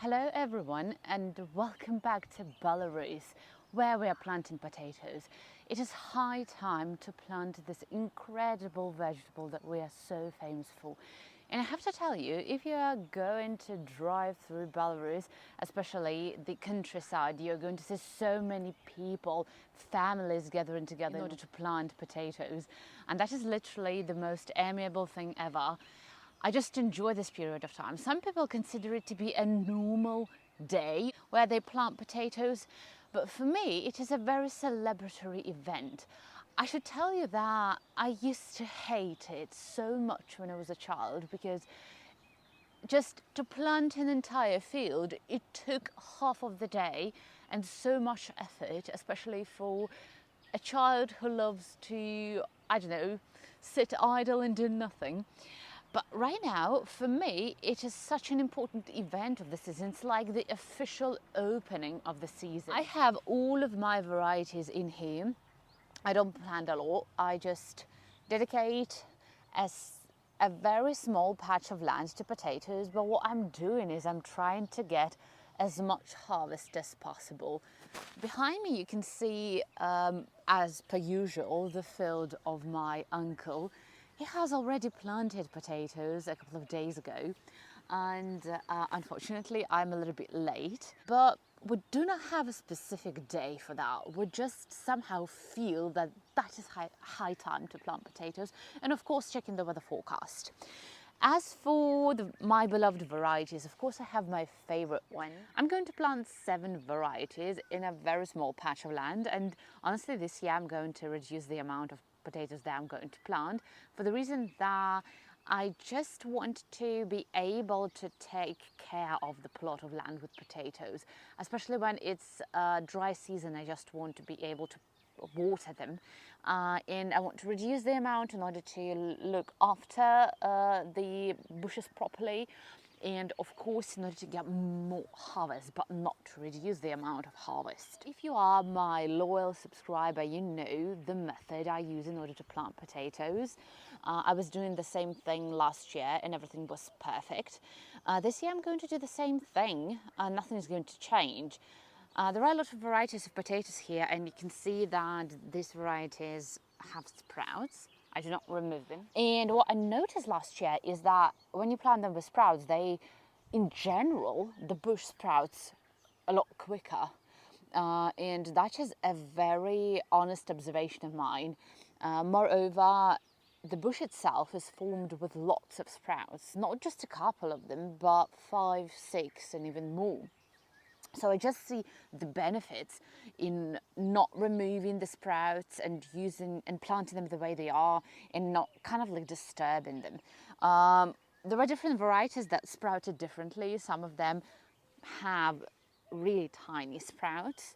Hello everyone and welcome back to Belarus, where we are planting potatoes. It is high time to plant this incredible vegetable that we are so famous for. And I have to tell you, if you are going to drive through Belarus, especially the countryside, you're going to see so many people, families gathering together in order to plant potatoes. And that is literally the most amiable thing ever. I just enjoy this period of time. Some people consider it to be a normal day where they plant potatoes, but for me it is a very celebratory event. I should tell you that I used to hate it so much when I was a child because just to plant an entire field, it took half of the day and so much effort, especially for a child who loves to, I don't know, sit idle and do nothing. But right now, for me, it is such an important event of the season. It's like the official opening of the season. I have all of my varieties in here. I don't plant a lot. I just dedicate a very small patch of land to potatoes. But what I'm doing is I'm trying to get as much harvest as possible. Behind me, you can see, as per usual, the field of my uncle. He has already planted potatoes a couple of days ago, and unfortunately I'm a little bit late, but we do not have a specific day for that. We just somehow feel that that is high time to plant potatoes, and of course checking the weather forecast. As for my beloved varieties, of course I have my favorite one. I'm going to plant 7 varieties in a very small patch of land, and honestly this year I'm going to reduce the amount of potatoes that I'm going to plant for the reason that I just want to be able to take care of the plot of land with potatoes, especially when it's dry season. I just want to be able to water them, and I want to reduce the amount in order to look after the bushes properly, and of course in order to get more harvest but not to reduce the amount of harvest. If you are my loyal subscriber, you know the method I use in order to plant potatoes. I was doing the same thing last year and everything was perfect. This year I'm going to do the same thing. Nothing is going to change. There are a lot of varieties of potatoes here, and you can see that these varieties have sprouts. I do not remove them. And what I noticed last year is that when you plant them with sprouts, in general, the bush sprouts a lot quicker. And that is a very honest observation of mine. Moreover, the bush itself is formed with lots of sprouts, not just a couple of them, but 5, 6, and even more. So I just see the benefits in not removing the sprouts and using and planting them the way they are and not kind of like disturbing them. There are different varieties that sprouted differently. Some of them have really tiny sprouts,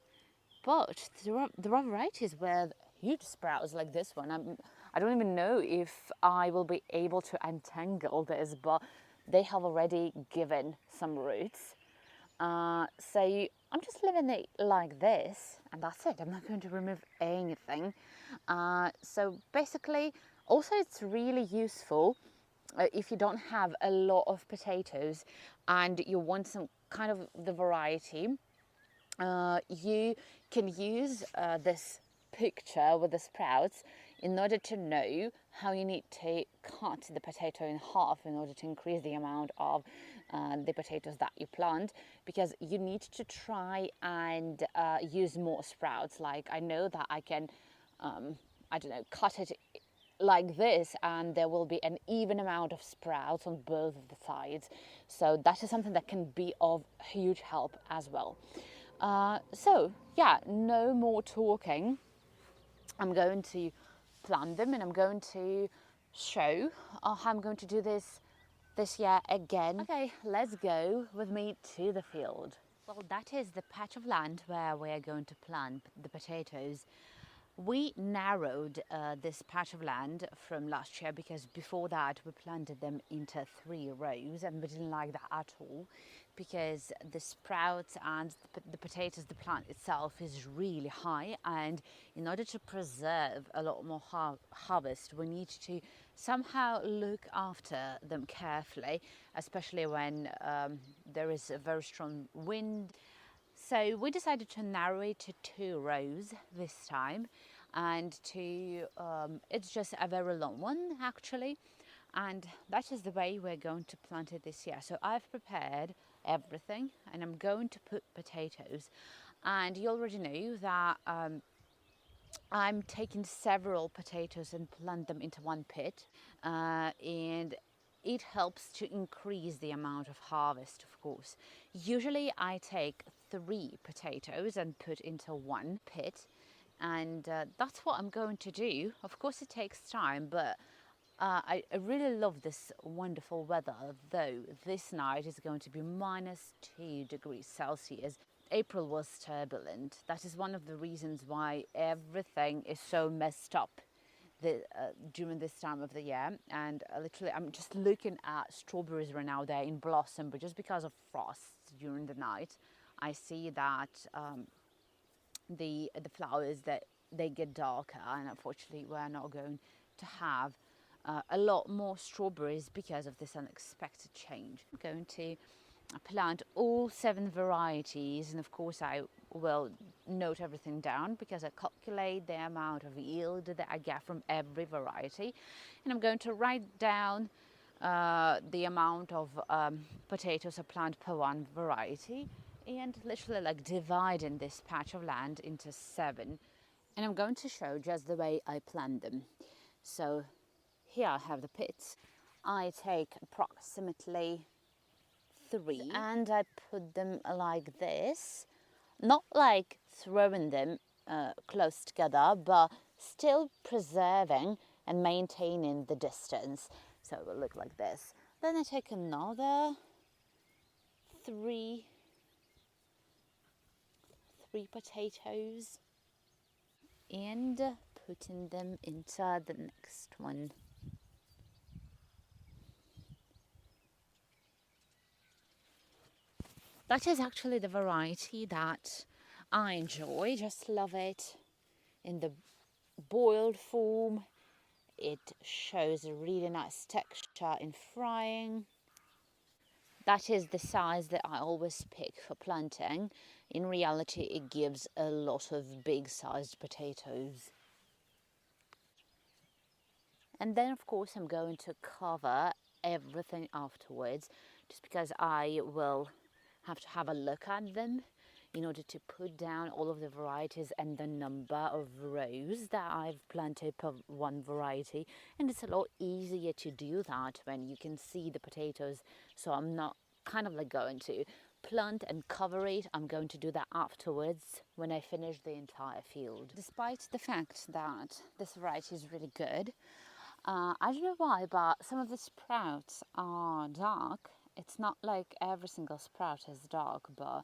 but there are varieties with huge sprouts like this one. I don't even know if I will be able to untangle this, but they have already given some roots. So I'm just leaving it like this, and that's it. I'm not going to remove anything. So basically, also it's really useful if you don't have a lot of potatoes and you want some kind of the variety. You can use this picture with the sprouts in order to know how you need to cut the potato in half in order to increase the amount of the potatoes that you plant, because you need to try and use more sprouts. Like I know that I can, I don't know, cut it like this and there will be an even amount of sprouts on both of the sides. So that is something that can be of huge help as well. So yeah, no more talking. I'm going to plant them and I'm going to show how I'm going to do this year again. Okay, let's go with me to the field. Well, that is the patch of land where we are going to plant the potatoes. We narrowed this patch of land from last year because before that we planted them into 3 rows and we didn't like that at all. because the sprouts and the potatoes, the plant itself is really high, and in order to preserve a lot more harvest, we need to somehow look after them carefully, especially when there is a very strong wind. So we decided to narrow it to 2 rows this time, and it's just a very long one actually, and that is the way we're going to plant it this year. So I've prepared everything, and I'm going to put potatoes, and you already know that I'm taking several potatoes and plant them into one pit, and it helps to increase the amount of harvest, of course. Usually I take 3 potatoes and put into one pit, and that's what I'm going to do. Of course it takes time, but I really love this wonderful weather, though this night is going to be -2 degrees Celsius. April was turbulent. That is one of the reasons why everything is so messed up during this time of the year. And literally, I'm just looking at strawberries right now. They're in blossom, but just because of frost during the night, I see that the flowers, that they get darker, and unfortunately, we're not going to have a lot more strawberries because of this unexpected change. I'm going to plant all 7 varieties, and of course I will note everything down because I calculate the amount of yield that I get from every variety, and I'm going to write down the amount of potatoes I plant per one variety, and literally like dividing this patch of land into 7, and I'm going to show just the way I plant them. So here I have the pits. I take approximately 3 and I put them like this, not like throwing them close together, but still preserving and maintaining the distance. So it will look like this. Then I take another 3 potatoes and putting them into the next one. That is actually the variety that I enjoy. Just love it in the boiled form. It shows a really nice texture in frying. That is the size that I always pick for planting. In reality, it gives a lot of big sized potatoes. And then of course I'm going to cover everything afterwards, just because I will have to have a look at them in order to put down all of the varieties and the number of rows that I've planted per one variety. And it's a lot easier to do that when you can see the potatoes. So I'm not kind of like going to plant and cover it. I'm going to do that afterwards when I finish the entire field. Despite the fact that this variety is really good, I don't know why, but some of the sprouts are dark. It's not like every single sprout is dark, but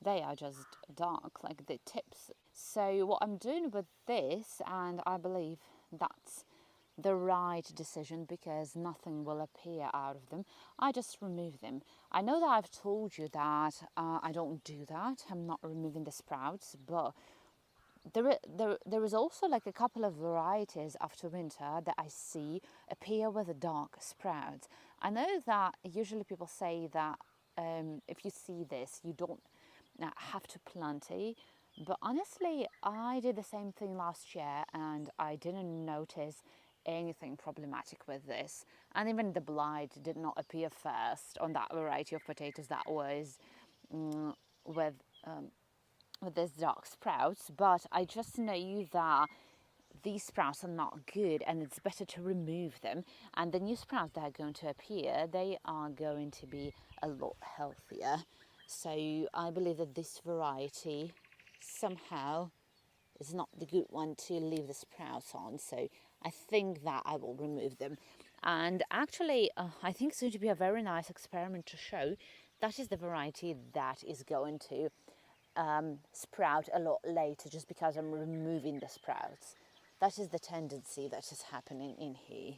they are just dark, like the tips. So what I'm doing with this, and I believe that's the right decision because nothing will appear out of them, I just remove them. I know that I've told you that I don't do that. I'm not removing the sprouts, but there is also like a couple of varieties after winter that I see appear with the dark sprouts. I know that usually people say that if you see this, you don't have to plant it. But honestly, I did the same thing last year and I didn't notice anything problematic with this. And even the blight did not appear first on that variety of potatoes that was with these dark sprouts. But I just know that these sprouts are not good and it's better to remove them, and the new sprouts that are going to appear, they are going to be a lot healthier. So I believe that this variety somehow is not the good one to leave the sprouts on, so I think that I will remove them. And actually I think it's going to be a very nice experiment to show. That is the variety that is going to sprout a lot later, just because I'm removing the sprouts. That is the tendency that is happening in here.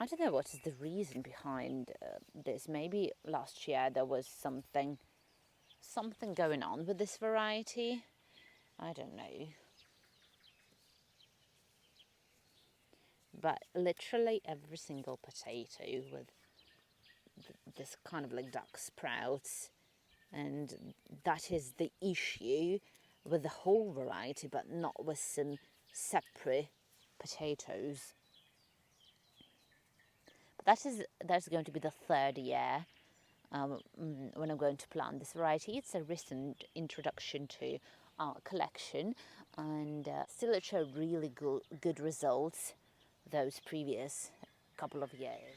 I don't know what is the reason behind this. Maybe last year there was something going on with this variety. I don't know. But literally every single potato with this kind of like duck sprouts, and that is the issue with the whole variety, but not with some separate potatoes. But that's going to be the third year when I'm going to plant this variety. It's a recent introduction to our collection, and still it showed really good results those previous couple of years.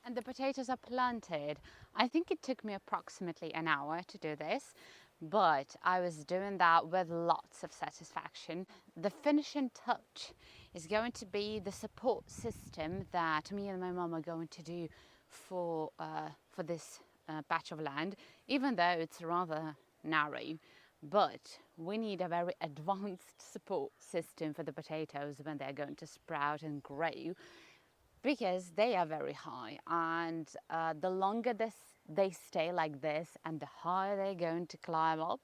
And the potatoes are planted. I think it took me approximately an hour to do this, but I was doing that with lots of satisfaction. The finishing touch is going to be the support system that me and my mom are going to do for this patch of land, even though it's rather narrow. But we need a very advanced support system for the potatoes when they're going to sprout and grow, because they are very high, and the longer they stay like this and the higher they're going to climb up,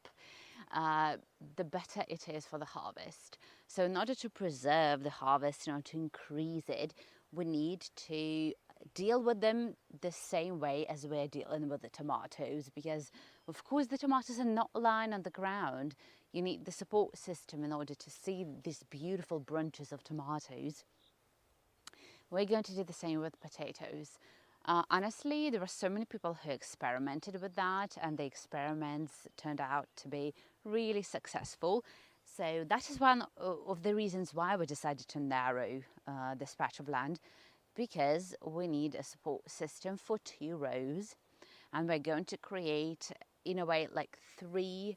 the better it is for the harvest. So in order to preserve the harvest, to increase it, we need to deal with them the same way as we're dealing with the tomatoes, because of course the tomatoes are not lying on the ground. You need the support system in order to see these beautiful bunches of tomatoes. We're going to do the same with potatoes. Honestly, there were so many people who experimented with that, and the experiments turned out to be really successful. So that is one of the reasons why we decided to narrow this patch of land, because we need a support system for 2 rows, and we're going to create, in a way, like 3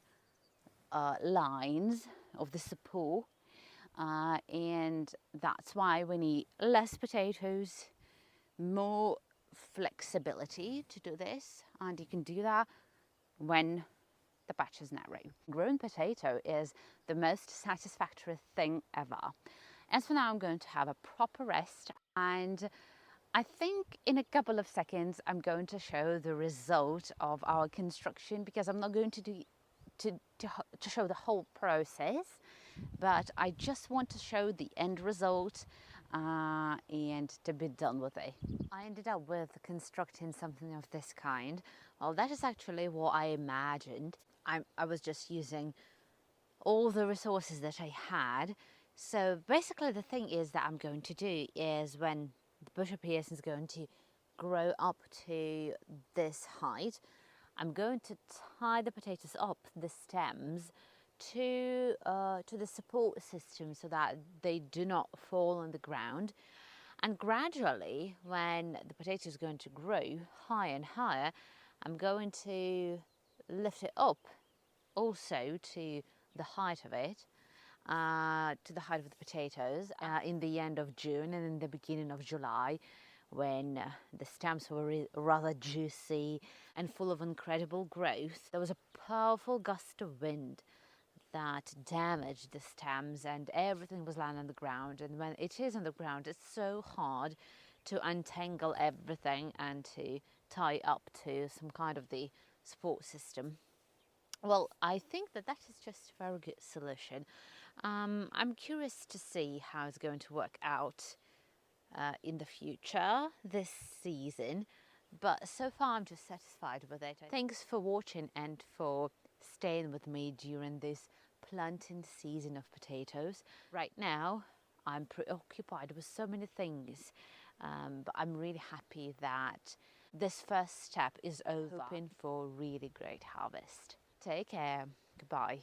lines of the support. And that's why we need less potatoes, more flexibility to do this, and you can do that when the patch is narrow. Growing potato is the most satisfactory thing ever. And so now I'm going to have a proper rest, and I think in a couple of seconds I'm going to show the result of our construction, because I'm not going to do to show the whole process, but I just want to show the end result and to be done with it. I ended up with constructing something of this kind. Well, that is actually what I imagined. I was just using all the resources that I had. So basically the thing is that I'm going to do is, when the bush of peas is going to grow up to this height, I'm going to tie the potatoes up, the stems, to the support system, so that they do not fall on the ground. And gradually, when the potato is going to grow higher and higher, I'm going to lift it up also to the height of it, to the height of the potatoes in the end of June and in the beginning of July, when the stems were rather juicy and full of incredible growth. There was a powerful gust of wind that damaged the stems, and everything was lying on the ground. And when it is on the ground, it's so hard to untangle everything and to tie up to some kind of the support system. Well, I think that is just a very good solution. I'm curious to see how it's going to work out in the future this season, but so far I'm just satisfied with it. Thanks for watching and for staying with me during this planting season of potatoes. Right now I'm preoccupied with so many things, but I'm really happy that this first step is over. Hoping for really great harvest. Take care. Goodbye.